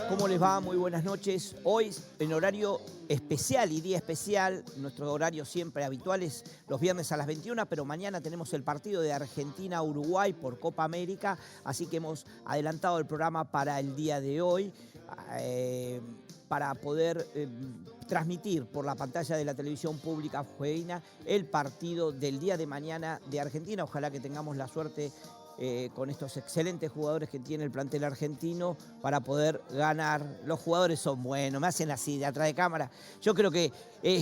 ¿Cómo les va? Muy buenas noches. Hoy en horario especial y día especial, nuestro horario siempre habitual es los viernes a las 21, pero mañana tenemos el partido de Argentina-Uruguay por Copa América, así que hemos adelantado el programa para el día de hoy para poder transmitir por la pantalla de la televisión pública fueguina el partido del día de mañana de Argentina. Ojalá que tengamos la suerte con estos excelentes jugadores que tiene el plantel argentino para poder ganar. Los jugadores son buenos, me hacen así de atrás de cámara. Yo creo que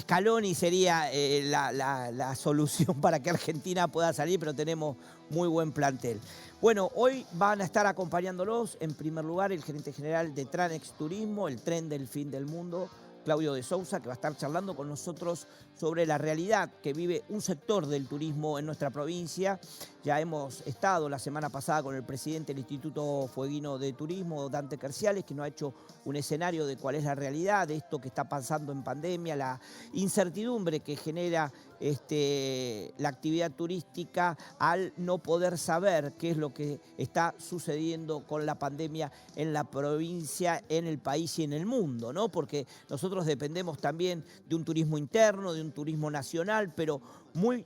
Scaloni sería la solución para que Argentina pueda salir, pero tenemos muy buen plantel. Bueno, hoy van a estar acompañándolos, en primer lugar, el gerente general de Tranex Turismo, el tren del fin del mundo, Claudio de Sousa, que va a estar charlando con nosotros sobre la realidad que vive un sector del turismo en nuestra provincia. Ya hemos estado la semana pasada con el presidente del Instituto Fueguino de Turismo, Dante Kerciales, que nos ha hecho un escenario de cuál es la realidad de esto que está pasando en pandemia, la incertidumbre que genera la actividad turística al no poder saber qué es lo que está sucediendo con la pandemia en la provincia, en el país y en el mundo, ¿no? Porque nosotros dependemos también de un turismo interno, de un turismo nacional, pero muy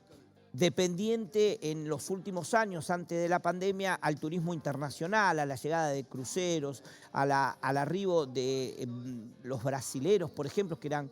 dependiente en los últimos años, antes de la pandemia, al turismo internacional, a la llegada de cruceros, al arribo de los brasileros, por ejemplo, que eran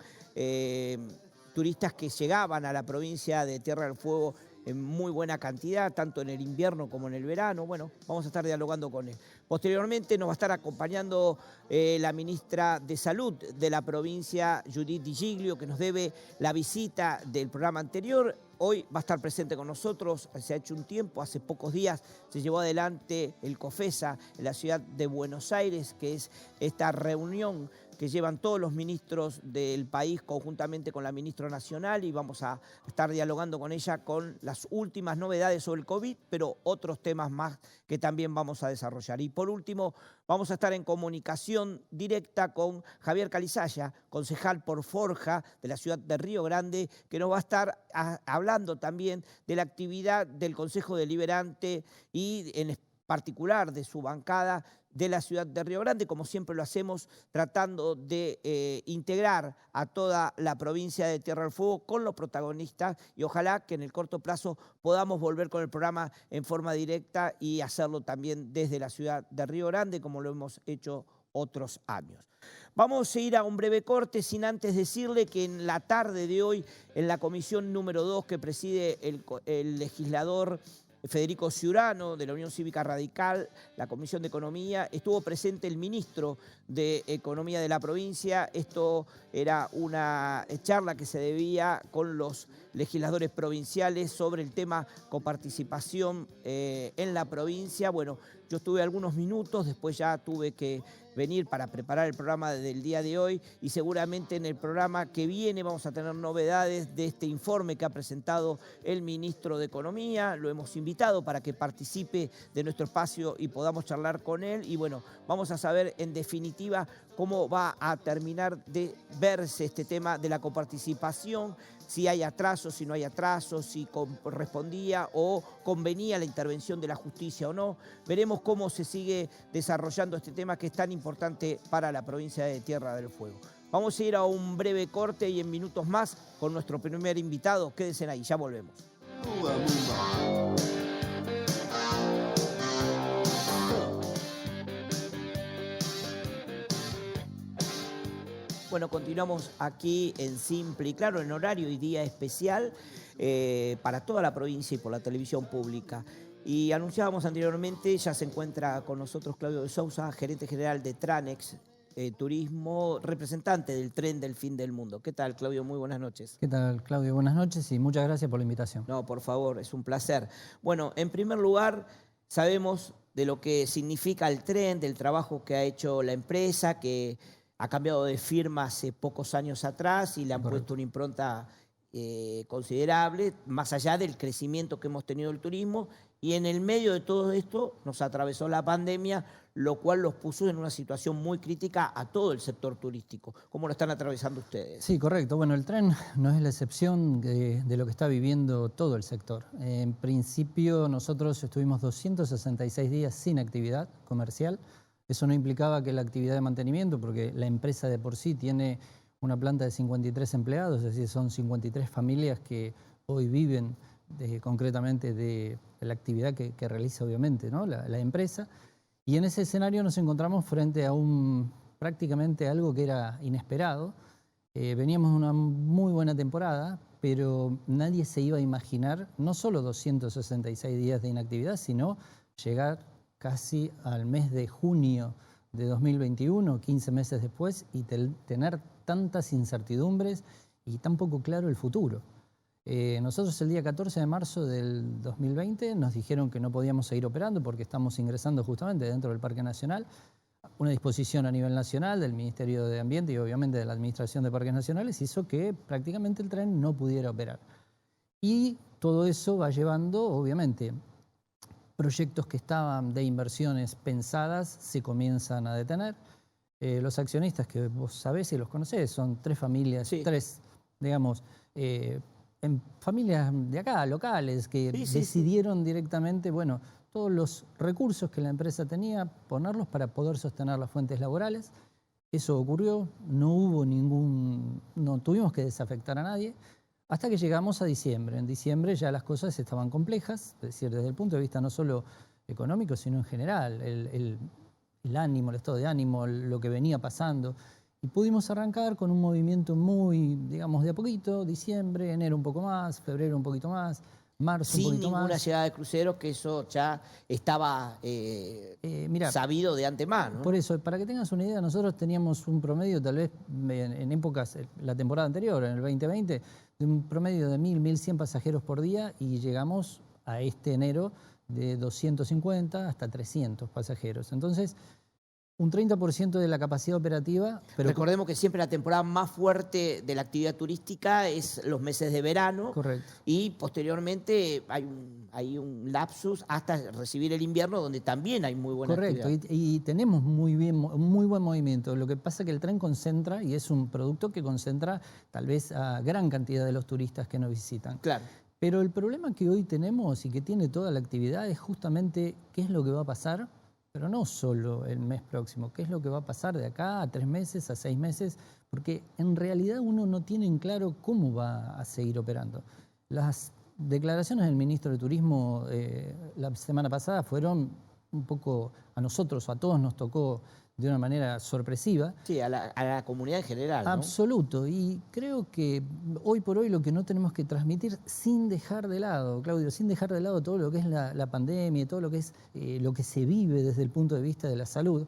turistas que llegaban a la provincia de Tierra del Fuego en muy buena cantidad, tanto en el invierno como en el verano. Bueno, vamos a estar dialogando con él. Posteriormente nos va a estar acompañando la ministra de Salud de la provincia, Judith Di Giglio, que nos debe la visita del programa anterior. Hoy va a estar presente con nosotros, se ha hecho un tiempo, hace pocos días se llevó adelante el COFESA en la ciudad de Buenos Aires, que es esta reunión que llevan todos los ministros del país conjuntamente con la ministra nacional, y vamos a estar dialogando con ella con las últimas novedades sobre el COVID, pero otros temas más que también vamos a desarrollar. Y por último, vamos a estar en comunicación directa con Javier Calizaya, concejal por Forja de la ciudad de Río Grande, que nos va a estar hablando también de la actividad del Consejo Deliberante y en particular de su bancada de la ciudad de Río Grande, como siempre lo hacemos, tratando de integrar a toda la provincia de Tierra del Fuego con los protagonistas, y ojalá que en el corto plazo podamos volver con el programa en forma directa y hacerlo también desde la ciudad de Río Grande, como lo hemos hecho otros años. Vamos a ir a un breve corte, sin antes decirle que en la tarde de hoy, en la comisión número 2 que preside el legislador Federico Ciurano, de la Unión Cívica Radical, la Comisión de Economía, estuvo presente el ministro de Economía de la provincia. Esto era una charla que se debía con los legisladores provinciales sobre el tema coparticipación en la provincia. Bueno, yo estuve algunos minutos, después ya tuve que venir para preparar el programa del día de hoy, y seguramente en el programa que viene vamos a tener novedades de este informe que ha presentado el ministro de Economía. Lo hemos invitado para que participe de nuestro espacio y podamos charlar con él, y bueno, vamos a saber en definitiva cómo va a terminar de verse este tema de la coparticipación, si hay atrasos, si no hay atrasos, si correspondía o convenía la intervención de la justicia o no. Veremos cómo se sigue desarrollando este tema que es tan importante para la provincia de Tierra del Fuego. Vamos a ir a un breve corte y en minutos más con nuestro primer invitado. Quédense ahí, ya volvemos. Bueno, continuamos aquí en Simple y Claro, en horario y día especial para toda la provincia y por la televisión pública. Y anunciábamos anteriormente, ya se encuentra con nosotros Claudio de Sousa, gerente general de Tranex Turismo, representante del tren del fin del mundo. ¿Qué tal, Claudio? Muy buenas noches. ¿Qué tal, Claudio? Buenas noches y muchas gracias por la invitación. No, por favor, es un placer. Bueno, en primer lugar, sabemos de lo que significa el tren, del trabajo que ha hecho la empresa, que ha cambiado de firma hace pocos años atrás y le han puesto una impronta considerable, más allá del crecimiento que hemos tenido del turismo, y en el medio de todo esto nos atravesó la pandemia, lo cual los puso en una situación muy crítica a todo el sector turístico. ¿Cómo lo están atravesando ustedes? Sí, correcto. Bueno, el tren no es la excepción de lo que está viviendo todo el sector. En principio, nosotros estuvimos 266 días sin actividad comercial. Eso no implicaba que la actividad de mantenimiento, porque la empresa de por sí tiene una planta de 53 empleados, es decir, son 53 familias que hoy viven concretamente de la actividad que realiza obviamente, ¿no? la empresa. Y en ese escenario nos encontramos frente a prácticamente algo que era inesperado. Veníamos de una muy buena temporada, pero nadie se iba a imaginar no solo 266 días de inactividad, sino llegar casi al mes de junio de 2021, 15 meses después, y tener tantas incertidumbres y tan poco claro el futuro. Nosotros el día 14 de marzo del 2020 nos dijeron que no podíamos seguir operando porque estamos ingresando justamente dentro del Parque Nacional. Una disposición a nivel nacional del Ministerio de Ambiente y obviamente de la Administración de Parques Nacionales hizo que prácticamente el tren no pudiera operar. Y todo eso va llevando, obviamente, proyectos que estaban de inversiones pensadas se comienzan a detener. Los accionistas que vos sabés y los conocés son 3 familias, sí. 3, digamos, en familias de acá, locales, que decidieron directamente, bueno, todos los recursos que la empresa tenía, ponerlos para poder sostener las fuentes laborales. Eso ocurrió, no tuvimos que desafectar a nadie, hasta que llegamos a diciembre. En diciembre ya las cosas estaban complejas, es decir, desde el punto de vista no solo económico, sino en general, el ánimo, el estado de ánimo, lo que venía pasando. Y pudimos arrancar con un movimiento muy, digamos, de a poquito, diciembre, enero un poco más, febrero un poquito más, marzo un poquito más. Sin ninguna llegada de cruceros, que eso ya estaba sabido de antemano, ¿no? Por eso, para que tengas una idea, nosotros teníamos un promedio, tal vez en épocas, la temporada anterior, en el 2020, de un promedio de 1.000, 1.100 pasajeros por día y llegamos a este enero de 250 hasta 300 pasajeros. Entonces, un 30% de la capacidad operativa. Pero recordemos que siempre la temporada más fuerte de la actividad turística es los meses de verano. Correcto. Y posteriormente hay un lapsus hasta recibir el invierno, donde también hay muy buena actividad. Correcto, y tenemos muy buen movimiento. Lo que pasa es que el tren concentra, y es un producto que concentra tal vez a gran cantidad de los turistas que nos visitan. Claro. Pero el problema que hoy tenemos y que tiene toda la actividad es justamente qué es lo que va a pasar, pero no solo el mes próximo, qué es lo que va a pasar de acá a 3 meses, a 6 meses, porque en realidad uno no tiene en claro cómo va a seguir operando. Las declaraciones del ministro de Turismo la semana pasada fueron un poco, a nosotros, a todos nos tocó de una manera sorpresiva. Sí, a la comunidad en general, ¿no? Absoluto, y creo que hoy por hoy lo que no tenemos que transmitir sin dejar de lado, Claudio, sin dejar de lado todo lo que es la pandemia, todo lo que es lo que se vive desde el punto de vista de la salud,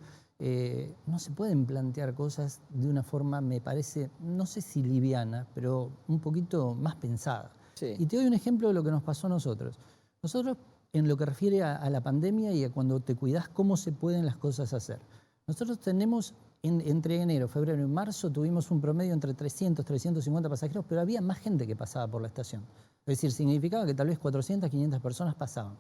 no se pueden plantear cosas de una forma, me parece, no sé si liviana, pero un poquito más pensada. Sí. Y te doy un ejemplo de lo que nos pasó a nosotros. Nosotros, en lo que refiere a la pandemia y a cuando te cuidás, cómo se pueden las cosas hacer. Nosotros tenemos, entre enero, febrero y marzo, tuvimos un promedio entre 300, 350 pasajeros, pero había más gente que pasaba por la estación. Es decir, significaba que tal vez 400, 500 personas pasaban.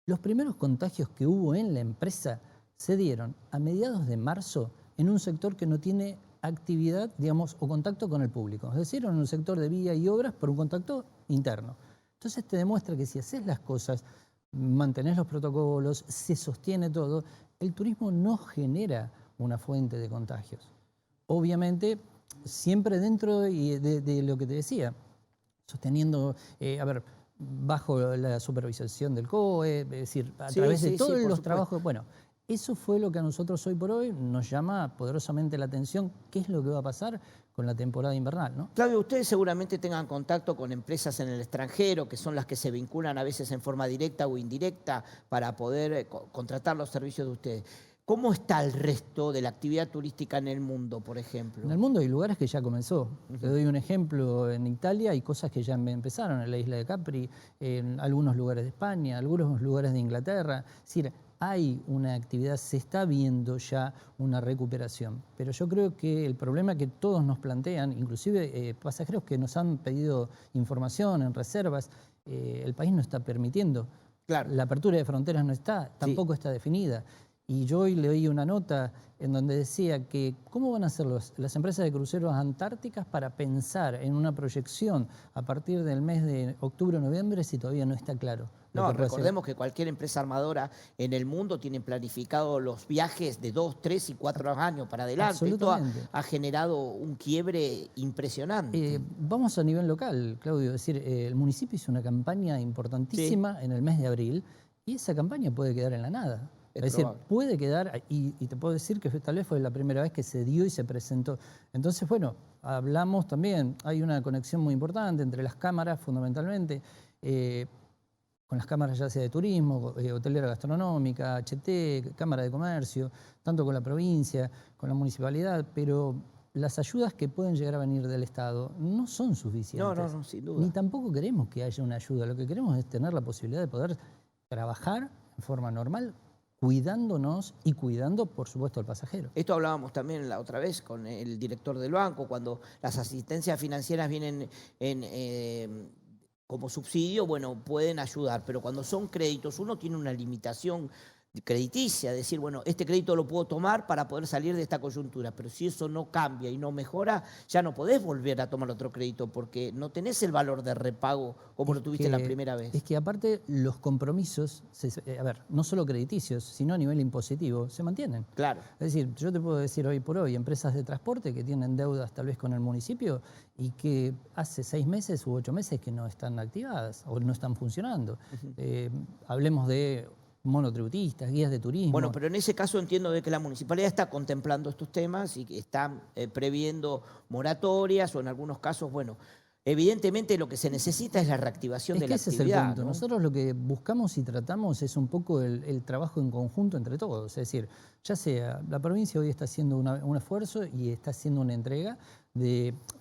Los primeros contagios que hubo en la empresa se dieron a mediados de marzo en un sector que no tiene actividad, digamos, o contacto con el público. Es decir, en un sector de vía y obras por un contacto interno. Entonces te demuestra que si haces las cosas, mantenés los protocolos, se sostiene todo, el turismo no genera una fuente de contagios. Obviamente, siempre dentro de lo que te decía, sosteniendo, bajo la supervisión del COE, es decir, a través de todos los trabajos. Bueno, eso fue lo que a nosotros hoy por hoy nos llama poderosamente la atención, qué es lo que va a pasar con la temporada invernal, ¿no? Claudio, ustedes seguramente tengan contacto con empresas en el extranjero, que son las que se vinculan a veces en forma directa o indirecta para poder contratar los servicios de ustedes. ¿Cómo está el resto de la actividad turística en el mundo, por ejemplo? En el mundo hay lugares que ya comenzó. Te doy un ejemplo, en Italia hay cosas que ya empezaron, en la isla de Capri, en algunos lugares de España, algunos lugares de Inglaterra. Es decir, hay una actividad, se está viendo ya una recuperación. Pero yo creo que el problema que todos nos plantean, inclusive pasajeros que nos han pedido información en reservas, el país no está permitiendo. Claro. La apertura de fronteras no está, tampoco está definida. Y yo hoy leí una nota en donde decía que cómo van a hacer las empresas de cruceros antárticas para pensar en una proyección a partir del mes de octubre o noviembre si todavía no está claro. Es lo No, que puede ser. recordemos que cualquier empresa armadora en el mundo tiene planificado los viajes de 2, 3 y 4 años para adelante. Esto Absolutamente. ha generado un quiebre impresionante. Vamos a nivel local, Claudio. Es decir, el municipio hizo una campaña importantísima en el mes de abril y esa campaña puede quedar en la nada. Es Es decir, probable. puede quedar, y te puedo decir que tal vez fue la primera vez que se dio y se presentó. Entonces, bueno, hablamos también, hay una conexión muy importante entre las cámaras, fundamentalmente, con las cámaras ya sea de turismo, hotelera gastronómica, HT, Cámara de Comercio, tanto con la provincia, con la municipalidad, pero las ayudas que pueden llegar a venir del Estado no son suficientes. No, sin duda. Ni tampoco queremos que haya una ayuda. Lo que queremos es tener la posibilidad de poder trabajar en forma normal, cuidándonos y cuidando, por supuesto, al pasajero. Esto hablábamos también la otra vez con el director del banco, cuando las asistencias financieras vienen como subsidio, bueno, pueden ayudar, pero cuando son créditos uno tiene una limitación crediticia, decir, bueno, este crédito lo puedo tomar para poder salir de esta coyuntura, pero si eso no cambia y no mejora, ya no podés volver a tomar otro crédito porque no tenés el valor de repago como lo tuviste la primera vez. Es que aparte los compromisos, a ver, no solo crediticios, sino a nivel impositivo, se mantienen. Claro. Es decir, yo te puedo decir hoy por hoy, empresas de transporte que tienen deudas tal vez con el municipio y que hace 6 meses u 8 meses que no están activadas o no están funcionando. Hablemos de monotributistas, guías de turismo. Bueno, pero en ese caso entiendo de que la municipalidad está contemplando estos temas y que están previendo moratorias o en algunos casos, bueno, evidentemente lo que se necesita es la reactivación de la actividad. Ese es el punto. ¿No? Nosotros lo que buscamos y tratamos es un poco el trabajo en conjunto entre todos. Es decir, ya sea la provincia hoy está haciendo un esfuerzo y está haciendo una entrega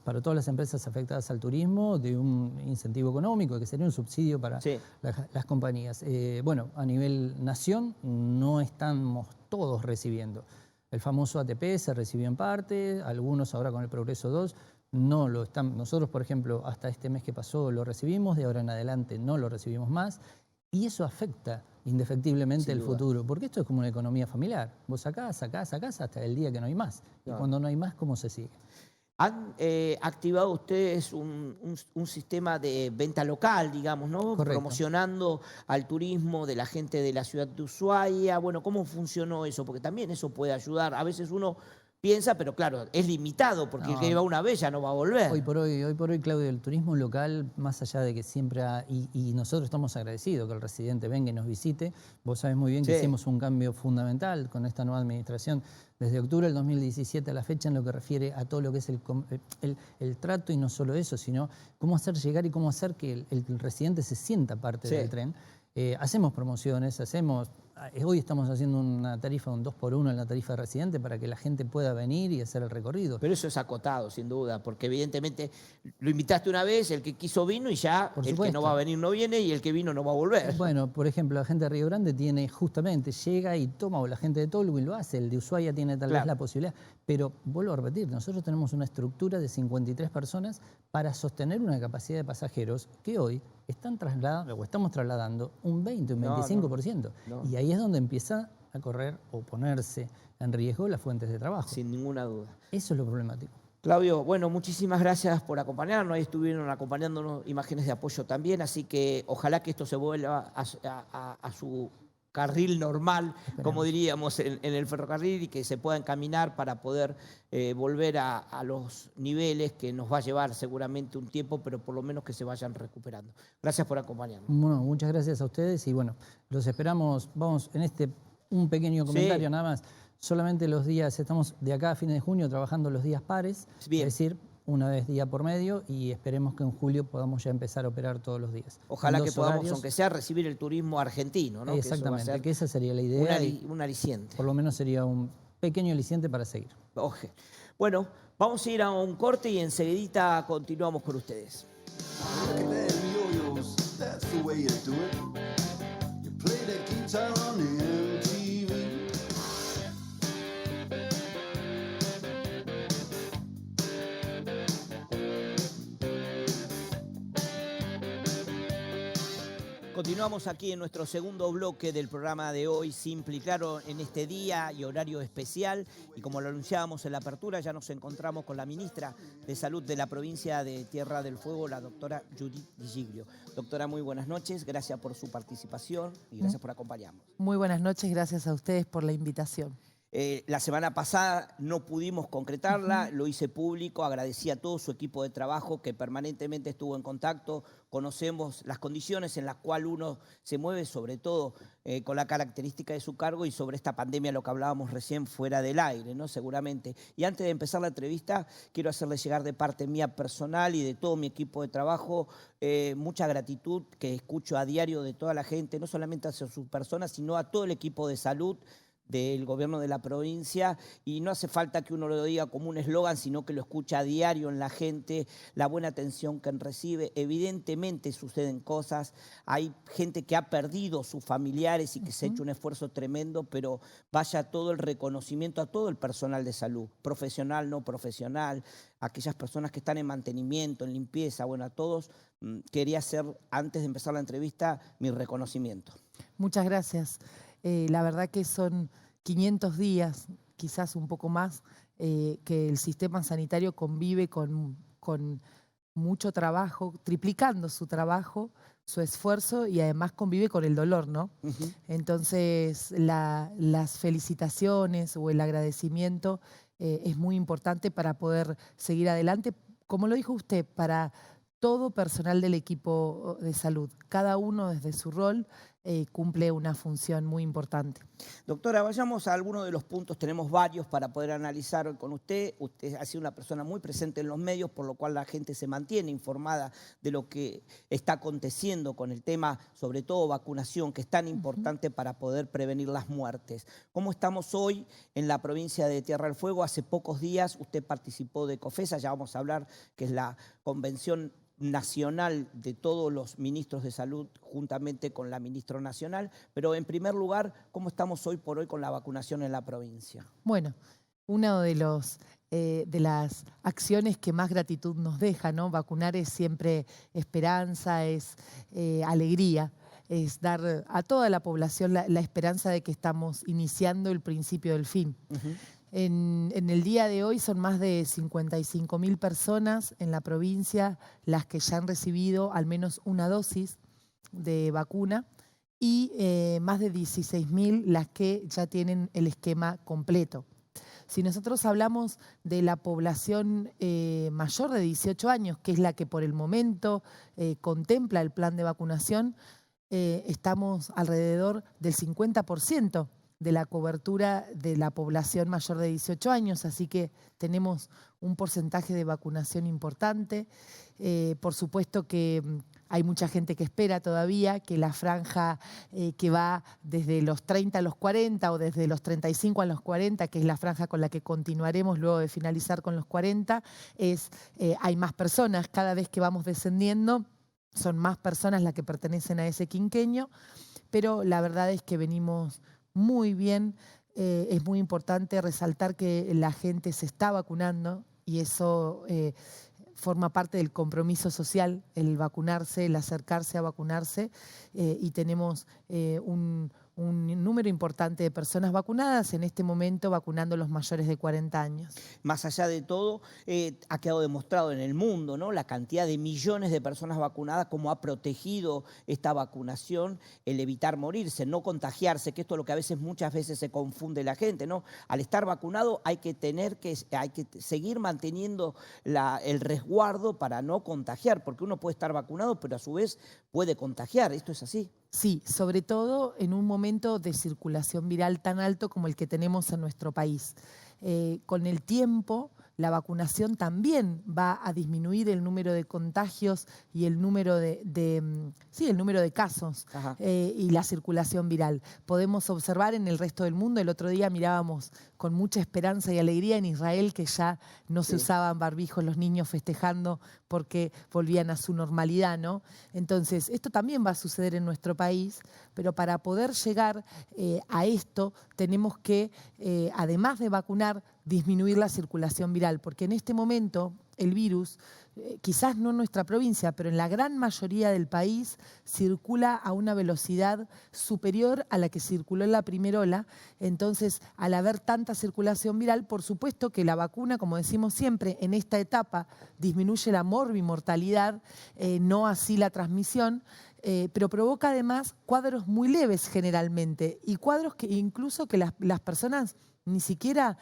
para todas las empresas afectadas al turismo de un incentivo económico, que sería un subsidio para las compañías. Bueno, a nivel nación no estamos todos recibiendo. El famoso ATP se recibió en parte, algunos ahora con el Progreso 2 no lo están. Nosotros, por ejemplo, hasta este mes que pasó lo recibimos, de ahora en adelante no lo recibimos más. Y eso afecta indefectiblemente el futuro, porque esto es como una economía familiar. Vos sacás hasta el día que no hay más. Y cuando no hay más, ¿cómo se sigue? Han activado ustedes un sistema de venta local, digamos, ¿no? Correcto. Promocionando al turismo de la gente de la ciudad de Ushuaia. Bueno, ¿cómo funcionó eso? Porque también eso puede ayudar. A veces uno piensa, pero claro, es limitado, porque el que va una vez ya no va a volver. Hoy por hoy, Claudio, el turismo local, más allá de que siempre y nosotros estamos agradecidos que el residente venga y nos visite. Vos sabés muy bien que hicimos un cambio fundamental con esta nueva administración desde octubre del 2017 a la fecha en lo que refiere a todo lo que es el trato, y no solo eso, sino cómo hacer llegar y cómo hacer que el residente se sienta parte del tren. Hacemos promociones, hoy estamos haciendo una tarifa, un 2x1 en la tarifa de residente para que la gente pueda venir y hacer el recorrido. Pero eso es acotado, sin duda, porque evidentemente lo invitaste una vez, el que quiso vino y ya el que no va a venir no viene y el que vino no va a volver. Bueno, por ejemplo, la gente de Río Grande llega y toma, o la gente de Tolwyn lo hace, el de Ushuaia tiene tal vez la posibilidad, pero vuelvo a repetir, nosotros tenemos una estructura de 53 personas para sostener una capacidad de pasajeros que hoy estamos trasladando un 20, un 25%. Y ahí es donde empieza a correr o ponerse en riesgo las fuentes de trabajo. Sin ninguna duda. Eso es lo problemático. Claudio, bueno, muchísimas gracias por acompañarnos. Ahí estuvieron acompañándonos imágenes de apoyo también, así que ojalá que esto se vuelva a su carril normal, como diríamos en el ferrocarril, y que se pueda encaminar para poder volver a los niveles que nos va a llevar seguramente un tiempo, pero por lo menos que se vayan recuperando. Gracias por acompañarnos. Bueno, muchas gracias a ustedes y bueno, los esperamos. Vamos en un pequeño comentario nada más. Solamente los días, estamos de acá a fines de junio trabajando los días pares, es decir, una vez día por medio, y esperemos que en julio podamos ya empezar a operar todos los días. Ojalá que podamos, aunque sea, recibir el turismo argentino, ¿no? Exactamente, que esa sería la idea. Un aliciente. Por lo menos sería un pequeño aliciente para seguir. Bueno, vamos a ir a un corte y enseguidita continuamos con ustedes. Continuamos aquí en nuestro segundo bloque del programa de hoy, Simple y Claro, en este día y horario especial. Y como lo anunciábamos en la apertura, ya nos encontramos con la ministra de Salud de la provincia de Tierra del Fuego, la doctora Judith Di Giglio. Doctora, muy buenas noches, gracias por su participación y gracias por acompañarnos. Muy buenas noches, gracias a ustedes por la invitación. La semana pasada no pudimos concretarla, lo hice público, agradecí a todo su equipo de trabajo que permanentemente estuvo en contacto, conocemos las condiciones en las cuales uno se mueve, sobre todo con la característica de su cargo y sobre esta pandemia, lo que hablábamos recién fuera del aire, ¿no? Seguramente. Y antes de empezar la entrevista, quiero hacerle llegar de parte mía personal y de todo mi equipo de trabajo mucha gratitud que escucho a diario de toda la gente, no solamente hacia sus personas, sino a todo el equipo de salud del gobierno de la provincia, y no hace falta que uno lo diga como un eslogan, sino que lo escucha a diario en la gente, la buena atención que recibe. Evidentemente suceden cosas, hay gente que ha perdido sus familiares y que se ha hecho un esfuerzo tremendo, pero vaya todo el reconocimiento a todo el personal de salud, profesional, no profesional, aquellas personas que están en mantenimiento, en limpieza, bueno, a todos quería hacer, antes de empezar la entrevista, mi reconocimiento. Muchas gracias. La verdad que son 500 días, quizás un poco más, que el sistema sanitario convive con mucho trabajo, triplicando su trabajo, su esfuerzo y además convive con el dolor, ¿no? Entonces, las felicitaciones o el agradecimiento es muy importante para poder seguir adelante. Como lo dijo usted, para todo personal del equipo de salud, cada uno desde su rol cumple una función muy importante. Doctora, vayamos a algunos de los puntos, tenemos varios para poder analizar hoy con usted. Usted ha sido una persona muy presente en los medios, por lo cual la gente se mantiene informada de lo que está aconteciendo con el tema, sobre todo vacunación, que es tan importante para poder prevenir las muertes. ¿Cómo estamos hoy en la provincia de Tierra del Fuego? Hace pocos días usted participó de COFESA, ya vamos a hablar, que es la convención nacional de todos los ministros de salud juntamente con la ministra nacional, pero en primer lugar, ¿cómo estamos hoy por hoy con la vacunación en la provincia? Bueno, una de las acciones que más gratitud nos deja, ¿no? Vacunar es siempre esperanza, es alegría, es dar a toda la población la esperanza de que estamos iniciando el principio del fin. En el día de hoy son más de 55.000 personas en la provincia las que ya han recibido al menos una dosis de vacuna y más de 16.000 las que ya tienen el esquema completo. Si nosotros hablamos de la población mayor de 18 años, que es la que por el momento contempla el plan de vacunación, estamos alrededor del 50% de la cobertura de la población mayor de 18 años, así que tenemos un porcentaje de vacunación importante. Por supuesto que hay mucha gente que espera todavía que la franja que va desde los 30 a los 40 o desde los 35 a los 40, que es la franja con la que continuaremos luego de finalizar con los 40, hay más personas. Cada vez que vamos descendiendo son más personas las que pertenecen a ese quinquenio, pero la verdad es que venimos muy bien. Es muy importante resaltar que la gente se está vacunando y eso forma parte del compromiso social, el vacunarse, el acercarse a vacunarse, y tenemos un número importante de personas vacunadas, en este momento vacunando a los mayores de 40 años. Más allá de todo, ha quedado demostrado en el mundo, ¿no?, la cantidad de millones de personas vacunadas, cómo ha protegido esta vacunación el evitar morirse, no contagiarse, que esto es lo que a veces, muchas veces se confunde la gente, ¿no? Al estar vacunado hay que seguir manteniendo el resguardo para no contagiar, porque uno puede estar vacunado, pero a su vez puede contagiar. ¿Esto es así? Sí, sobre todo en un momento de circulación viral tan alto como el que tenemos en nuestro país. Con el tiempo, la vacunación también va a disminuir el número de contagios y el número el número de casos y la circulación viral. Podemos observar en el resto del mundo, el otro día mirábamos con mucha esperanza y alegría en Israel que ya no se usaban barbijos los niños festejando porque volvían a su normalidad, ¿no? Entonces, esto también va a suceder en nuestro país, pero para poder llegar a esto tenemos que, además de vacunar, disminuir la circulación viral, porque en este momento el virus, quizás no en nuestra provincia, pero en la gran mayoría del país, circula a una velocidad superior a la que circuló en la primera ola. Entonces, al haber tanta circulación viral, por supuesto que la vacuna, como decimos siempre, en esta etapa disminuye la morbimortalidad, no así la transmisión, pero provoca además cuadros muy leves generalmente, y cuadros que incluso que las personas ni siquiera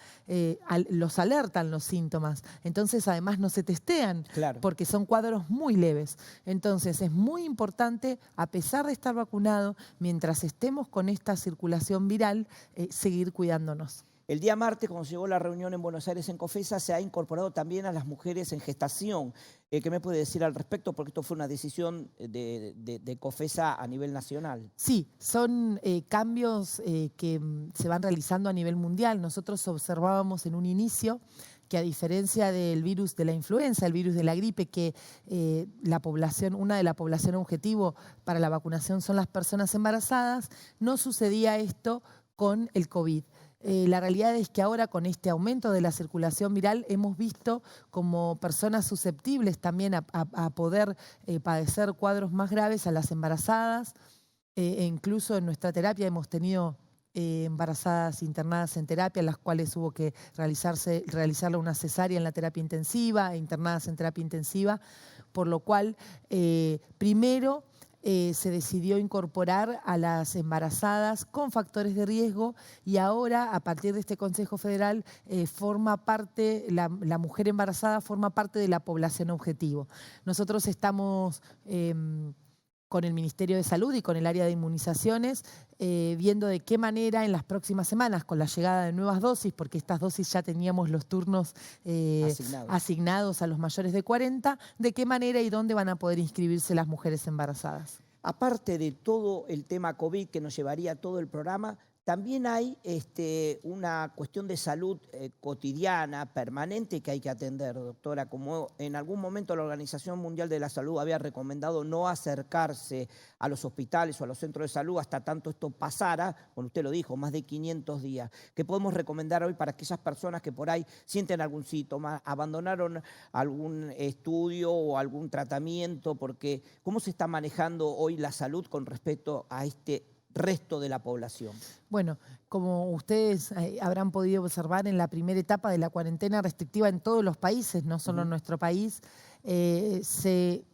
los alertan los síntomas. Entonces, además, no se testean, Claro. porque son cuadros muy leves. Entonces, es muy importante, a pesar de estar vacunado, mientras estemos con esta circulación viral, seguir cuidándonos. El día martes, cuando llegó la reunión en Buenos Aires en COFESA, se ha incorporado también a las mujeres en gestación. ¿Qué me puede decir al respecto? Porque esto fue una decisión de COFESA a nivel nacional. Sí, son cambios que se van realizando a nivel mundial. Nosotros observábamos en un inicio que, a diferencia del virus de la influenza, el virus de la gripe, que una de la población objetivo para la vacunación son las personas embarazadas, no sucedía esto con el COVID. La realidad es que ahora, con este aumento de la circulación viral, hemos visto como personas susceptibles también a poder padecer cuadros más graves a las embarazadas, e incluso en nuestra terapia hemos tenido embarazadas internadas en terapia, las cuales hubo que realizarle una cesárea en la terapia intensiva, internadas en terapia intensiva, por lo cual primero se decidió incorporar a las embarazadas con factores de riesgo, y ahora, a partir de este Consejo Federal, la mujer embarazada forma parte de la población objetivo. Nosotros estamos con el Ministerio de Salud y con el área de inmunizaciones, viendo de qué manera en las próximas semanas, con la llegada de nuevas dosis, porque estas dosis ya teníamos los turnos asignados a los mayores de 40, de qué manera y dónde van a poder inscribirse las mujeres embarazadas. Aparte de todo el tema COVID que nos llevaría a todo el programa, también hay una cuestión de salud cotidiana, permanente, que hay que atender, doctora. Como en algún momento la Organización Mundial de la Salud había recomendado no acercarse a los hospitales o a los centros de salud hasta tanto esto pasara, bueno, usted lo dijo, más de 500 días. ¿Qué podemos recomendar hoy para aquellas personas que por ahí sienten algún síntoma, abandonaron algún estudio o algún tratamiento? Porque ¿cómo se está manejando hoy la salud con respecto a este resto de la población? Bueno, como ustedes habrán podido observar, en la primera etapa de la cuarentena restrictiva en todos los países, no solo en nuestro país, se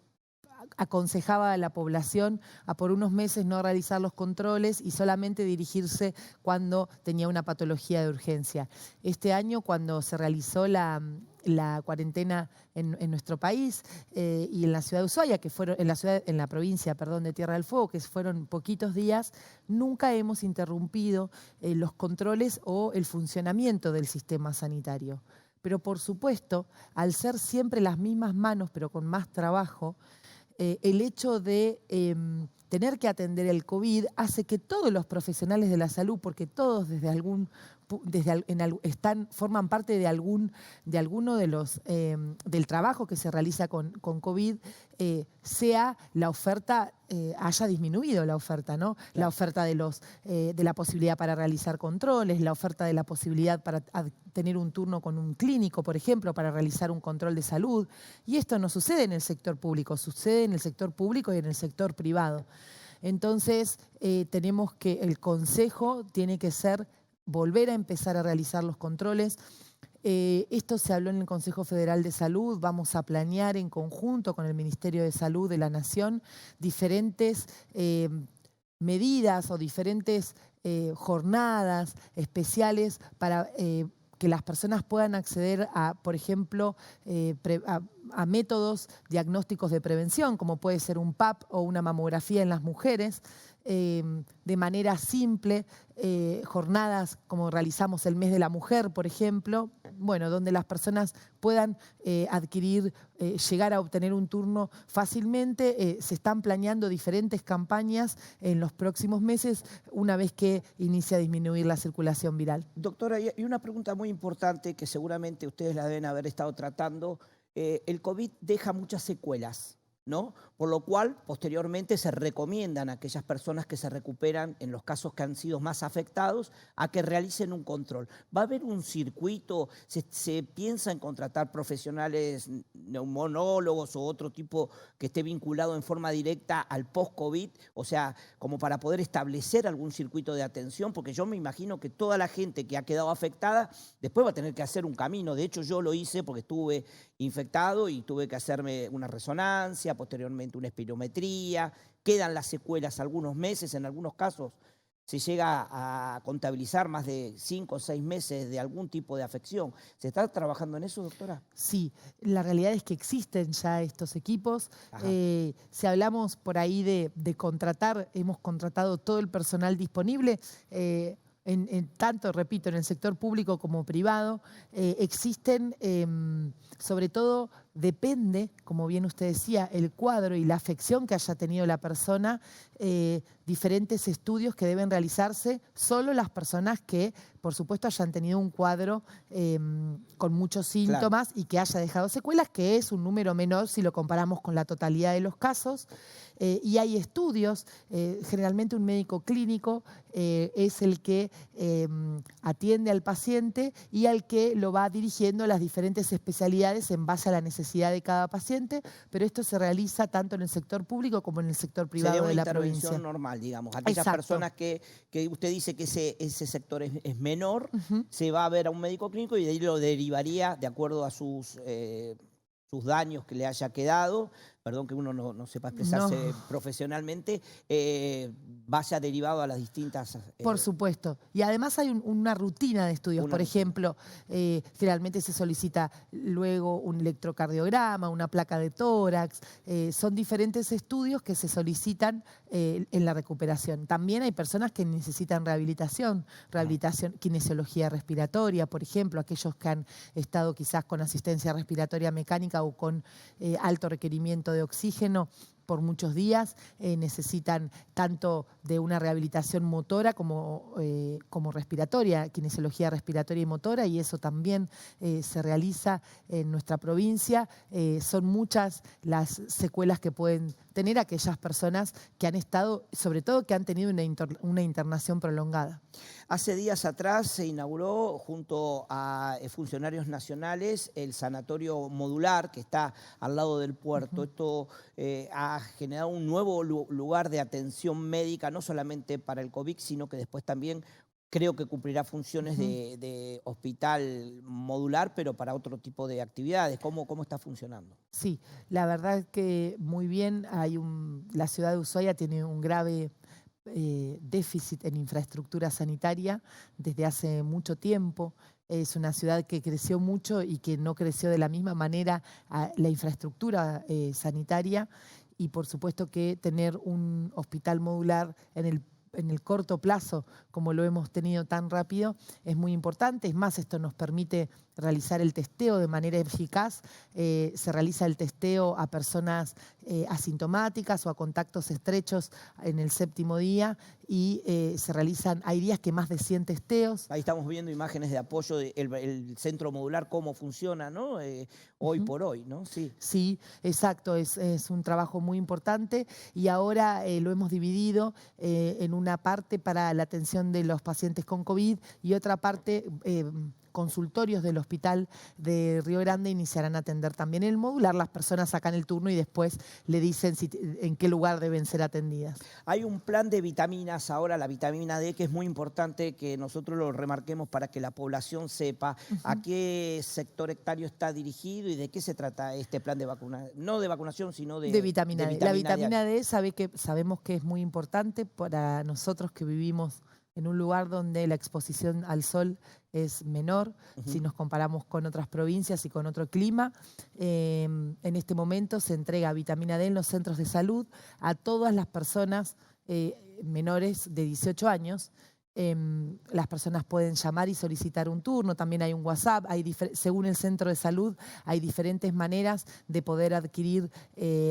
aconsejaba a la población a por unos meses no realizar los controles y solamente dirigirse cuando tenía una patología de urgencia. Este año, cuando se realizó la cuarentena en nuestro país y en la ciudad de Ushuaia, que fueron en la provincia, de Tierra del Fuego, que fueron poquitos días, nunca hemos interrumpido los controles o el funcionamiento del sistema sanitario. Pero, por supuesto, al ser siempre las mismas manos, pero con más trabajo, el hecho de tener que atender el COVID hace que todos los profesionales de la salud, porque todos forman parte de alguno de los del trabajo que se realiza con COVID, sea la oferta, haya disminuido la oferta, ¿no? Claro. La oferta de la posibilidad para realizar controles, la oferta de la posibilidad para tener un turno con un clínico, por ejemplo, para realizar un control de salud. Y esto no sucede en el sector público, sucede en el sector público y en el sector privado. Entonces, el consejo tiene que ser volver a empezar a realizar los controles. Esto se habló en el Consejo Federal de Salud. Vamos a planear en conjunto con el Ministerio de Salud de la Nación diferentes medidas o diferentes jornadas especiales para que las personas puedan acceder a, por ejemplo, a métodos diagnósticos de prevención, como puede ser un PAP o una mamografía en las mujeres, de manera simple, jornadas como realizamos el mes de la mujer, por ejemplo, bueno, donde las personas puedan llegar a obtener un turno fácilmente. Se están planeando diferentes campañas en los próximos meses, una vez que inicia a disminuir la circulación viral. Doctora, y una pregunta muy importante que seguramente ustedes la deben haber estado tratando. El COVID deja muchas secuelas, ¿no? Por lo cual, posteriormente se recomiendan a aquellas personas que se recuperan en los casos que han sido más afectados a que realicen un control. ¿Va a haber un circuito? ¿Se piensa en contratar profesionales, neumonólogos o otro tipo que esté vinculado en forma directa al post-COVID? O sea, como para poder establecer algún circuito de atención, porque yo me imagino que toda la gente que ha quedado afectada después va a tener que hacer un camino. De hecho, yo lo hice porque estuve infectado y tuve que hacerme una resonancia, posteriormente una espirometría, quedan las secuelas algunos meses, en algunos casos se llega a contabilizar más de 5 o 6 meses de algún tipo de afección. ¿Se está trabajando en eso, doctora? Sí, la realidad es que existen ya estos equipos. Si hablamos por ahí de contratar, hemos contratado todo el personal disponible. Tanto, repito, en el sector público como privado, existen, sobre todo, depende, como bien usted decía, el cuadro y la afección que haya tenido la persona, diferentes estudios que deben realizarse solo las personas que, por supuesto, hayan tenido un cuadro con muchos síntomas y que haya dejado secuelas, que es un número menor si lo comparamos con la totalidad de los casos. Y hay estudios, generalmente un médico clínico es el que atiende al paciente y al que lo va dirigiendo a las diferentes especialidades en base a la necesidad de cada paciente, pero esto se realiza tanto en el sector público como en el sector privado de la provincia. Sería una intervención normal, digamos. Aquellas personas que usted dice que ese sector es menor, se va a ver a un médico clínico y de ahí lo derivaría de acuerdo a sus daños que le haya quedado, perdón que uno no sepa expresarse profesionalmente, vaya derivado a las distintas... Por supuesto. Y además hay una rutina de estudios. Por ejemplo, generalmente se solicita luego un electrocardiograma, una placa de tórax. Son diferentes estudios que se solicitan en la recuperación. También hay personas que necesitan rehabilitación, kinesiología respiratoria, por ejemplo, aquellos que han estado quizás con asistencia respiratoria mecánica o con alto requerimiento de oxígeno por muchos días, necesitan tanto de una rehabilitación motora como respiratoria, kinesiología respiratoria y motora, y eso también se realiza en nuestra provincia. Son muchas las secuelas que pueden tener aquellas personas que han estado, sobre todo que han tenido una internación prolongada. Hace días atrás se inauguró junto a funcionarios nacionales el sanatorio modular que está al lado del puerto. Esto ha generado un nuevo lugar de atención médica, no solamente para el COVID, sino que después también creo que cumplirá funciones de hospital modular, pero para otro tipo de actividades. ¿Cómo está funcionando? Sí, la verdad que muy bien. La ciudad de Ushuaia tiene un grave déficit en infraestructura sanitaria desde hace mucho tiempo. Es una ciudad que creció mucho y que no creció de la misma manera la infraestructura sanitaria, y por supuesto que tener un hospital modular en el corto plazo, como lo hemos tenido tan rápido, es muy importante. Es más, esto nos permite realizar el testeo de manera eficaz. Se realiza el testeo a personas asintomáticas o a contactos estrechos en el 7º día y hay días que más de 100 testeos. Ahí estamos viendo imágenes de apoyo del centro modular, cómo funciona, ¿no? Hoy por hoy, ¿no? Sí. Sí, exacto, es un trabajo muy importante, y ahora lo hemos dividido en una parte para la atención de los pacientes con COVID y otra parte consultorios del Hospital de Río Grande iniciarán a atender también el modular. Las personas sacan el turno y después le dicen en qué lugar deben ser atendidas. Hay un plan de vitaminas ahora, la vitamina D, que es muy importante que nosotros lo remarquemos para que la población sepa a qué sector etario está dirigido y de qué se trata este plan de vacunación. No de vacunación, sino de vitamina D. La vitamina D sabemos que es muy importante para nosotros que vivimos en un lugar donde la exposición al sol es menor, si nos comparamos con otras provincias y con otro clima. En este momento se entrega vitamina D en los centros de salud a todas las personas menores de 18 años. Las personas pueden llamar y solicitar un turno, también hay un WhatsApp, según el centro de salud hay diferentes maneras de poder adquirir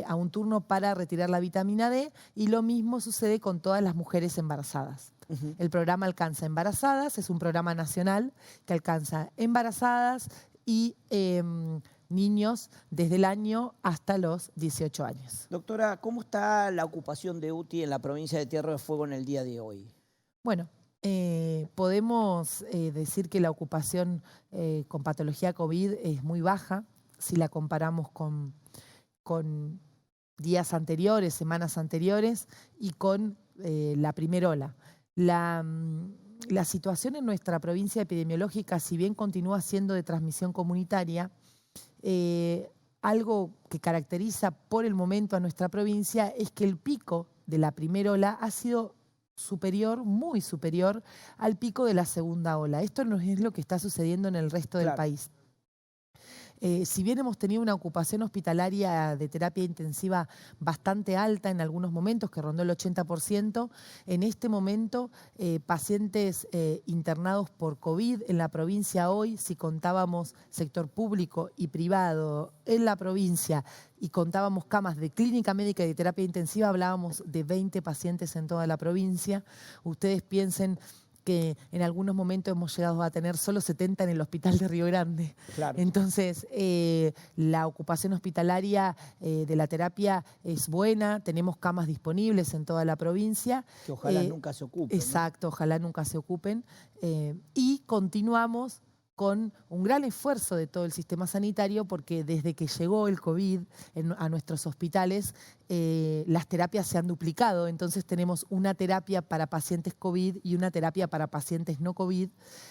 a un turno para retirar la vitamina D, y lo mismo sucede con todas las mujeres embarazadas. El programa alcanza embarazadas, es un programa nacional que alcanza embarazadas y niños desde el año hasta los 18 años. Doctora, ¿cómo está la ocupación de UTI en la provincia de Tierra del Fuego en el día de hoy? Bueno, podemos decir que la ocupación con patología COVID es muy baja si la comparamos con días anteriores, semanas anteriores y con la primera ola. La situación en nuestra provincia epidemiológica, si bien continúa siendo de transmisión comunitaria, algo que caracteriza por el momento a nuestra provincia es que el pico de la primera ola ha sido superior, muy superior al pico de la segunda ola. Esto no es lo que está sucediendo en el resto del Claro. país. Si bien hemos tenido una ocupación hospitalaria de terapia intensiva bastante alta en algunos momentos, que rondó el 80%, en este momento pacientes internados por COVID en la provincia hoy, si contábamos sector público y privado en la provincia y contábamos camas de clínica médica y de terapia intensiva, hablábamos de 20 pacientes en toda la provincia. Ustedes piensen que en algunos momentos hemos llegado a tener solo 70 en el hospital de Río Grande. Claro. Entonces, la ocupación hospitalaria de la terapia es buena, tenemos camas disponibles en toda la provincia. Que ojalá nunca se ocupen, ¿no? Exacto, ojalá nunca se ocupen. Y continuamos con un gran esfuerzo de todo el sistema sanitario, porque desde que llegó el COVID a nuestros hospitales, las terapias se han duplicado. Entonces tenemos una terapia para pacientes COVID y una terapia para pacientes no COVID,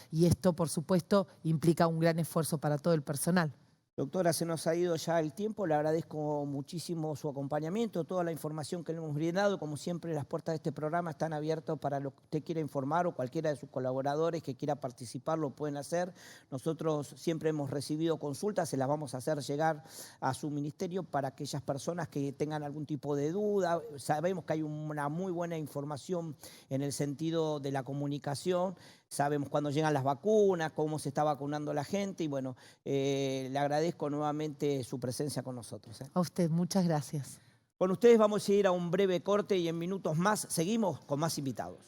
y esto, por supuesto, implica un gran esfuerzo para todo el personal. Doctora, se nos ha ido ya el tiempo, le agradezco muchísimo su acompañamiento, toda la información que le hemos brindado. Como siempre, las puertas de este programa están abiertas para lo que usted quiera informar o cualquiera de sus colaboradores que quiera participar lo pueden hacer. Nosotros siempre hemos recibido consultas, se las vamos a hacer llegar a su ministerio para aquellas personas que tengan algún tipo de duda. Sabemos que hay una muy buena información en el sentido de la comunicación. Sabemos cuándo llegan las vacunas, cómo se está vacunando la gente y bueno, le agradezco nuevamente su presencia con nosotros. A usted, muchas gracias. Con ustedes vamos a ir a un breve corte y en minutos más seguimos con más invitados.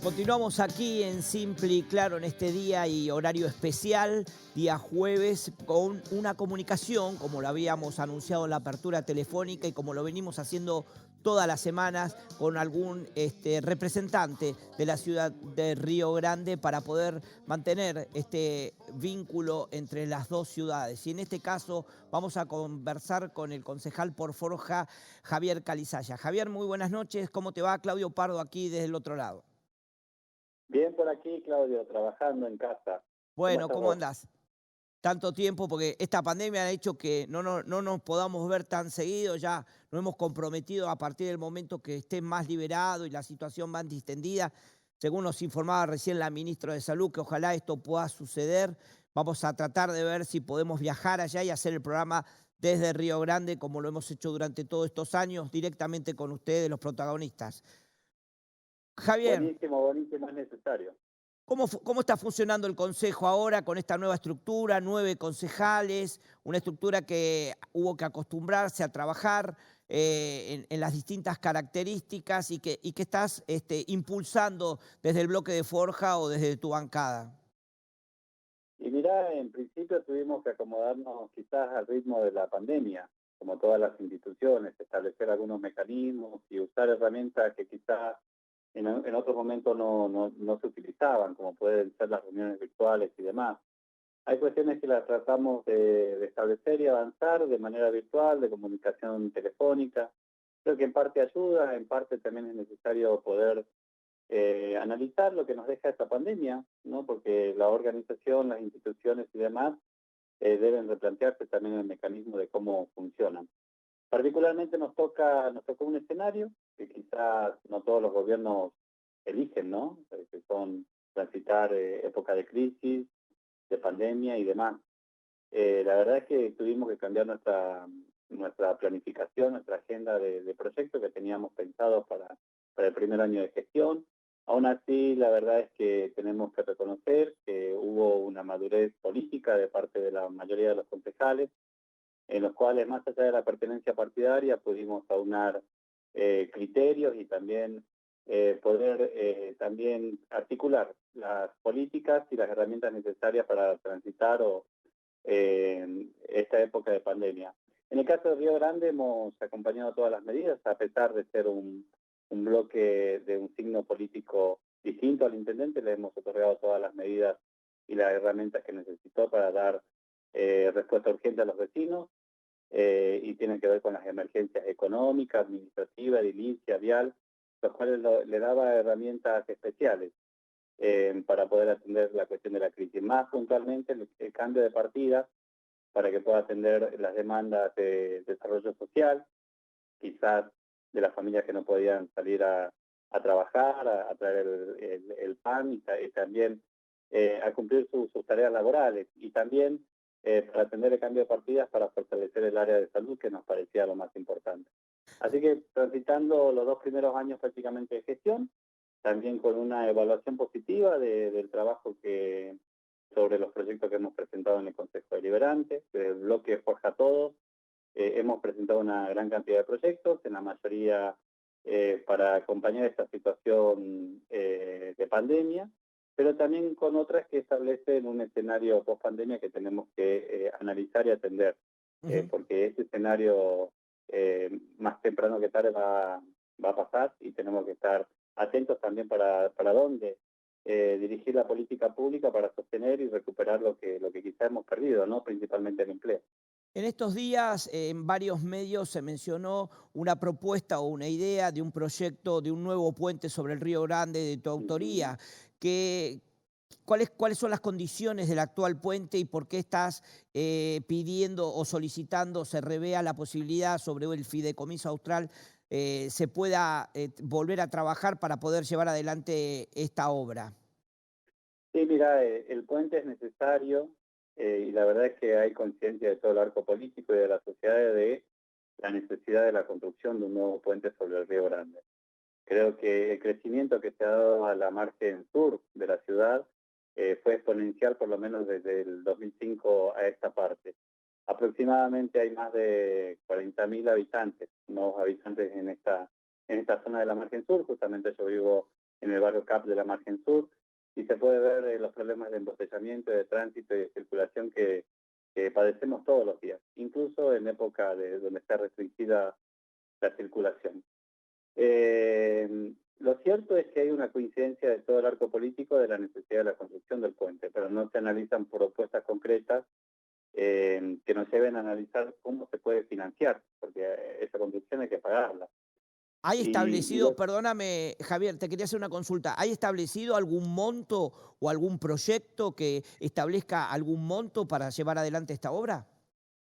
Continuamos aquí en Simple y Claro en este día y horario especial, día jueves, con una comunicación, como lo habíamos anunciado en la apertura telefónica y como lo venimos haciendo todas las semanas, con algún representante de la ciudad de Río Grande para poder mantener este vínculo entre las dos ciudades. Y en este caso vamos a conversar con el concejal por Forja, Javier Calizaya. Javier, muy buenas noches. ¿Cómo te va? Claudio Pardo aquí desde el otro lado. Bien por aquí, Claudio, trabajando en casa. Bueno, ¿cómo vos? andás? Tanto tiempo, porque esta pandemia ha hecho que no nos podamos ver tan seguido, ya nos hemos comprometido a partir del momento que esté más liberado y la situación más distendida. Según nos informaba recién la ministra de Salud, que ojalá esto pueda suceder. Vamos a tratar de ver si podemos viajar allá y hacer el programa desde Río Grande, como lo hemos hecho durante todos estos años, directamente con ustedes, los protagonistas. Javier. Buenísimo, es necesario. ¿Cómo está funcionando el Consejo ahora con esta nueva estructura, 9 concejales, una estructura que hubo que acostumbrarse a trabajar en las distintas características y que estás impulsando desde el bloque de Forja o desde tu bancada? Y mirá, en principio tuvimos que acomodarnos quizás al ritmo de la pandemia, como todas las instituciones, establecer algunos mecanismos y usar herramientas que quizás en otros momentos no se utilizaban, como pueden ser las reuniones virtuales y demás. Hay cuestiones que las tratamos de establecer y avanzar de manera virtual, de comunicación telefónica. Creo que en parte ayuda, en parte también es necesario poder analizar lo que nos deja esta pandemia, ¿no? Porque la organización, las instituciones y demás deben replantearse también el mecanismo de cómo funcionan. Particularmente nos tocó un escenario que quizás no todos los gobiernos eligen, ¿no? Que son transitar época de crisis, de pandemia y demás. La verdad es que tuvimos que cambiar nuestra planificación, nuestra agenda de proyectos que teníamos pensados para el primer año de gestión. Aún así, la verdad es que tenemos que reconocer que hubo una madurez política de parte de la mayoría de los concejales, en los cuales, más allá de la pertenencia partidaria, pudimos aunar criterios y también poder también articular las políticas y las herramientas necesarias para transitar esta época de pandemia. En el caso de Río Grande hemos acompañado todas las medidas, a pesar de ser un bloque de un signo político distinto al intendente, le hemos otorgado todas las medidas y las herramientas que necesitó para dar respuesta urgente a los vecinos, y tienen que ver con las emergencias económicas, administrativas, edilicia, vial, los cuales le daba herramientas especiales para poder atender la cuestión de la crisis. Más puntualmente el cambio de partida para que pueda atender las demandas de desarrollo social, quizás de las familias que no podían salir a trabajar, a traer el pan y también a cumplir sus tareas laborales. Y también para atender el cambio de partidas para fortalecer el área de salud, que nos parecía lo más importante. Así que transitando los 2 primeros años prácticamente de gestión, también con una evaluación positiva del trabajo sobre los proyectos que hemos presentado en el Consejo Deliberante, el bloque Forja Todos. Hemos presentado una gran cantidad de proyectos, en la mayoría para acompañar esta situación de pandemia, pero también con otras que establecen un escenario post-pandemia que tenemos que analizar y atender, porque este escenario más temprano que tarde va a pasar y tenemos que estar atentos también para dónde dirigir la política pública para sostener y recuperar lo que quizá hemos perdido, ¿no? Principalmente el empleo. En estos días, en varios medios se mencionó una propuesta o una idea de un proyecto de un nuevo puente sobre el Río Grande de tu autoría. ¿Cuáles son las condiciones del actual puente y por qué estás pidiendo o solicitando se revea la posibilidad sobre el fideicomiso austral se pueda volver a trabajar para poder llevar adelante esta obra? Sí, mira, el puente es necesario y la verdad es que hay conciencia de todo el arco político y de la sociedad de la necesidad de la construcción de un nuevo puente sobre el Río Grande. Creo que el crecimiento que se ha dado a la margen sur de la ciudad fue exponencial, por lo menos desde el 2005 a esta parte. Aproximadamente hay más de 40.000 habitantes, nuevos habitantes en esta zona de la margen sur. Justamente yo vivo en el barrio CAP de la margen sur, y se puede ver los problemas de embotellamiento, de tránsito y de circulación que padecemos todos los días, incluso en época donde está restringida la circulación. Lo cierto es que hay una coincidencia de todo el arco político de la necesidad de la construcción del puente, pero no se analizan propuestas concretas que nos lleven a analizar cómo se puede financiar, porque esa construcción hay que pagarla. ¿Hay establecido, perdóname Javier, te quería hacer una consulta, ¿hay establecido algún monto o algún proyecto que establezca algún monto para llevar adelante esta obra?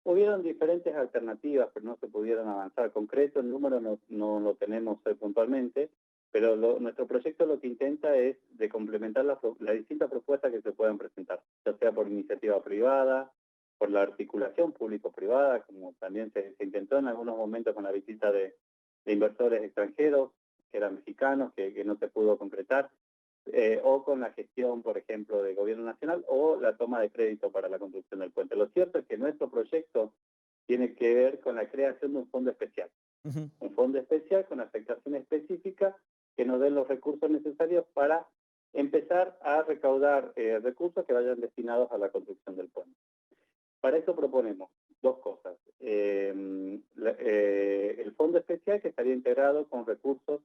Hubieron diferentes alternativas, pero no se pudieron avanzar. Concreto, el número no lo tenemos puntualmente, pero nuestro proyecto lo que intenta es de complementar las distintas propuestas que se puedan presentar, ya sea por iniciativa privada, por la articulación público-privada, como también se intentó en algunos momentos con la visita de inversores extranjeros, que eran mexicanos, que no se pudo concretar, o con la gestión, por ejemplo, del gobierno nacional, o la toma de crédito para la construcción del puente. Lo cierto es que nuestro proyecto tiene que ver con la creación de un fondo especial. Un fondo especial con afectación específica que nos den los recursos necesarios para empezar a recaudar recursos que vayan destinados a la construcción del puente. Para eso proponemos 2 cosas. El fondo especial, que estaría integrado con recursos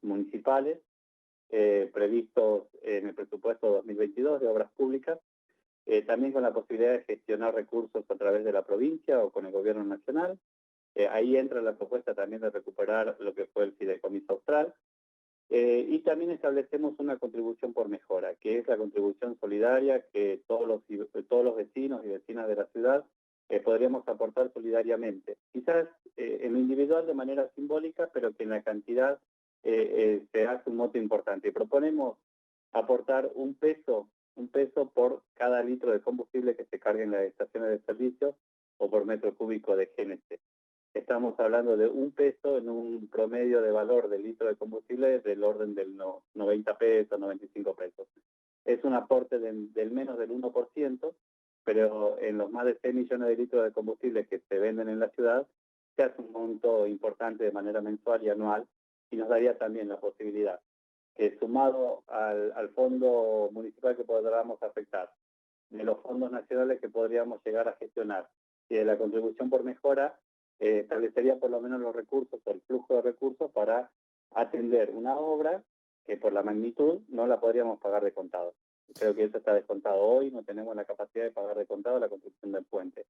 municipales previstos en el presupuesto 2022 de obras públicas, también con la posibilidad de gestionar recursos a través de la provincia o con el gobierno nacional. Ahí entra la propuesta también de recuperar lo que fue el fideicomiso austral. Y también establecemos una contribución por mejora, que es la contribución solidaria que todos los vecinos y vecinas de la ciudad podríamos aportar solidariamente. Quizás en lo individual de manera simbólica, pero que en la cantidad se hace un monto importante. Y proponemos aportar un peso por cada litro de combustible que se cargue en las estaciones de servicio o por metro cúbico de GNC. Estamos hablando de un peso en un promedio de valor del litro de combustible del orden del 90 pesos, 95 pesos. Es un aporte del menos del 1%, pero en los más de 6 millones de litros de combustible que se venden en la ciudad, se hace un monto importante de manera mensual y anual, y nos daría también la posibilidad que, sumado al fondo municipal que podamos afectar, de los fondos nacionales que podríamos llegar a gestionar y de la contribución por mejora, establecería por lo menos los recursos, el flujo de recursos para atender una obra que por la magnitud no la podríamos pagar de contado. Creo que eso está descontado hoy, no tenemos la capacidad de pagar de contado la construcción del puente.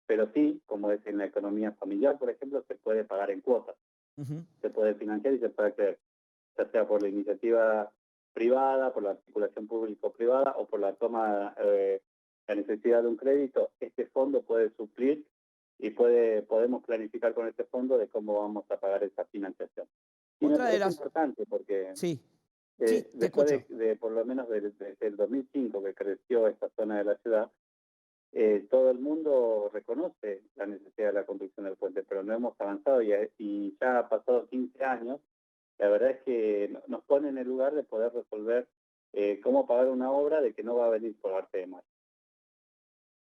Pero sí, como es en la economía familiar, por ejemplo, se puede pagar en cuotas. Se puede financiar y se puede acceder, ya sea por la iniciativa privada, por la articulación público-privada o por la toma, la necesidad de un crédito. Este fondo puede suplir y podemos planificar con este fondo de cómo vamos a pagar esa financiación. Y me parece importante porque sí, después de por lo menos desde el 2005 que creció esta zona de la ciudad, todo el mundo reconoce la necesidad de la construcción del puente, pero no hemos avanzado y ya ha pasado 15 años. La verdad es que nos pone en el lugar de poder resolver cómo pagar una obra de que no va a venir por arte de magia.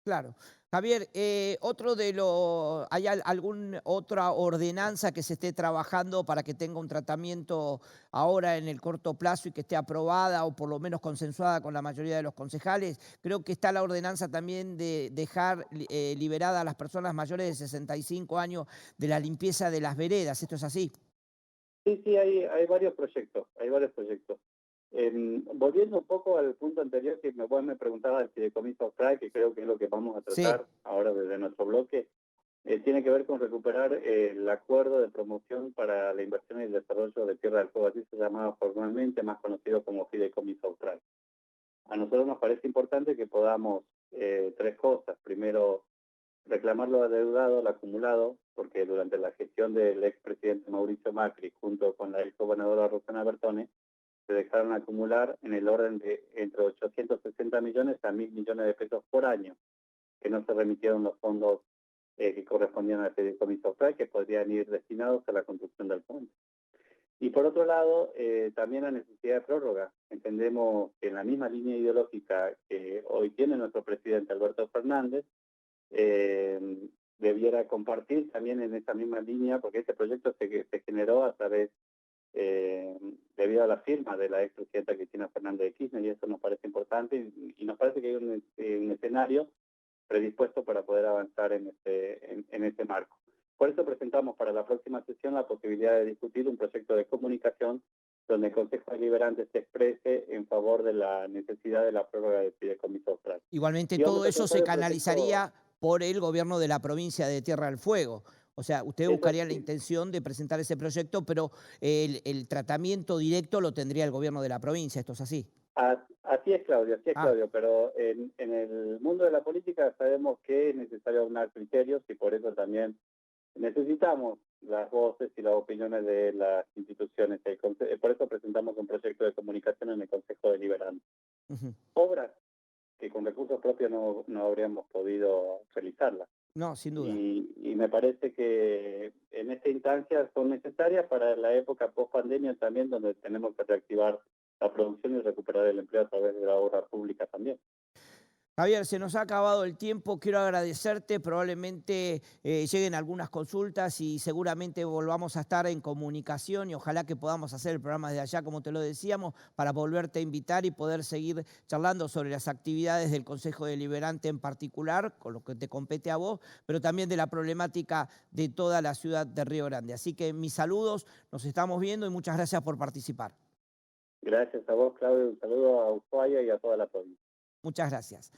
Claro. Javier, ¿hay alguna otra ordenanza que se esté trabajando para que tenga un tratamiento ahora en el corto plazo y que esté aprobada o por lo menos consensuada con la mayoría de los concejales? Creo que está la ordenanza también de dejar liberada a las personas mayores de 65 años de la limpieza de las veredas. ¿Esto es así? Sí, hay varios proyectos, volviendo un poco al punto anterior que vos me preguntabas del fideicomiso austral, que creo que es lo que vamos a tratar ahora desde nuestro bloque, tiene que ver con recuperar el acuerdo de promoción para la inversión y el desarrollo de Tierra del Fuego, así se llamaba formalmente, más conocido como fideicomiso austral. A nosotros nos parece importante que podamos tres cosas. Primero, reclamar lo adeudado, lo acumulado, porque durante la gestión del expresidente Mauricio Macri, junto con la exgobernadora Rosana Bertone, se dejaron acumular en el orden de entre 860 millones a 1.000 millones de pesos por año, que no se remitieron los fondos que correspondían al fideicomiso austral, que podrían ir destinados a la construcción del puente. Y por otro lado, también la necesidad de prórroga. Entendemos que en la misma línea ideológica que hoy tiene nuestro presidente Alberto Fernández, debiera compartir también en esa misma línea, porque este proyecto se generó a través, debido a la firma de la expresidenta Cristina Fernández de Kirchner, y eso nos parece importante, y nos parece que hay un escenario predispuesto para poder avanzar en este marco. Por eso presentamos para la próxima sesión la posibilidad de discutir un proyecto de comunicación donde el Consejo Deliberante se exprese en favor de la necesidad de la prórroga del fideicomiso austral. Igualmente todo eso se canalizaría por el gobierno de la provincia de Tierra del Fuego. O sea, usted buscaría la intención de presentar ese proyecto, pero el tratamiento directo lo tendría el gobierno de la provincia. ¿Esto es así? Así es, Claudio, pero en el mundo de la política sabemos que es necesario aunar criterios y por eso también necesitamos las voces y las opiniones de las instituciones. Por eso presentamos un proyecto de comunicación en el Consejo Deliberante. Obras que con recursos propios no habríamos podido realizarlas. No, sin duda. Y me parece que en esta instancia son necesarias para la época post-pandemia también, donde tenemos que reactivar la producción y recuperar el empleo a través de la obra pública también. Javier, se nos ha acabado el tiempo, quiero agradecerte, probablemente lleguen algunas consultas y seguramente volvamos a estar en comunicación y ojalá que podamos hacer el programa desde allá, como te lo decíamos, para volverte a invitar y poder seguir charlando sobre las actividades del Consejo Deliberante en particular, con lo que te compete a vos, pero también de la problemática de toda la ciudad de Río Grande. Así que mis saludos, nos estamos viendo y muchas gracias por participar. Gracias a vos, Claudio, un saludo a Ushuaia y a toda la provincia. Muchas gracias.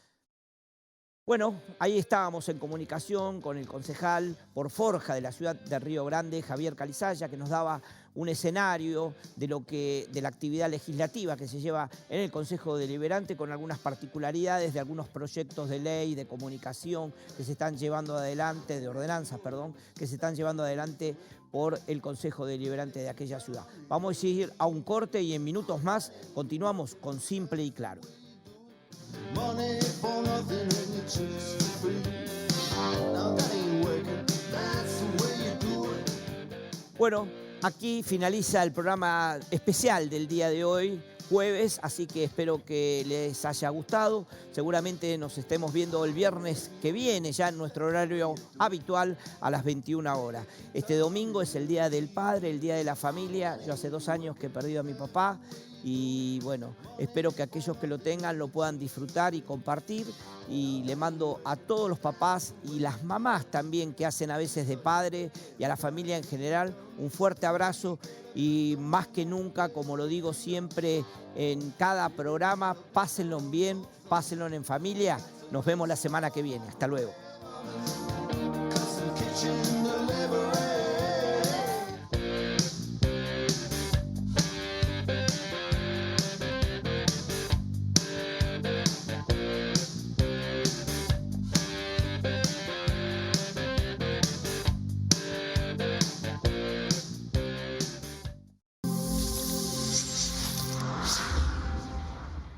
Bueno, ahí estábamos en comunicación con el concejal por Forja de la ciudad de Río Grande, Javier Calizaya, que nos daba un escenario de la actividad legislativa que se lleva en el Consejo Deliberante, con algunas particularidades de algunos proyectos de ley, de comunicación que se están llevando adelante, de ordenanzas, perdón, que se están llevando adelante por el Consejo Deliberante de aquella ciudad. Vamos a ir a un corte y en minutos más continuamos con Simple y Claro. Money for nothing and your chicks for free. Now that ain't working, that's the way you do it. Bueno, aquí finaliza el programa especial del día de hoy jueves, así que espero que les haya gustado. Seguramente nos estemos viendo el viernes que viene, ya en nuestro horario habitual a las 21 horas. Este domingo es el Día del Padre, el Día de la Familia. Yo hace 2 años que he perdido a mi papá y bueno, espero que aquellos que lo tengan lo puedan disfrutar y compartir. Y le mando a todos los papás y las mamás también que hacen a veces de padre y a la familia en general un fuerte abrazo y más que nunca, como lo digo siempre en cada programa, pásenlo bien, pásenlo en familia. Nos vemos la semana que viene. Hasta luego.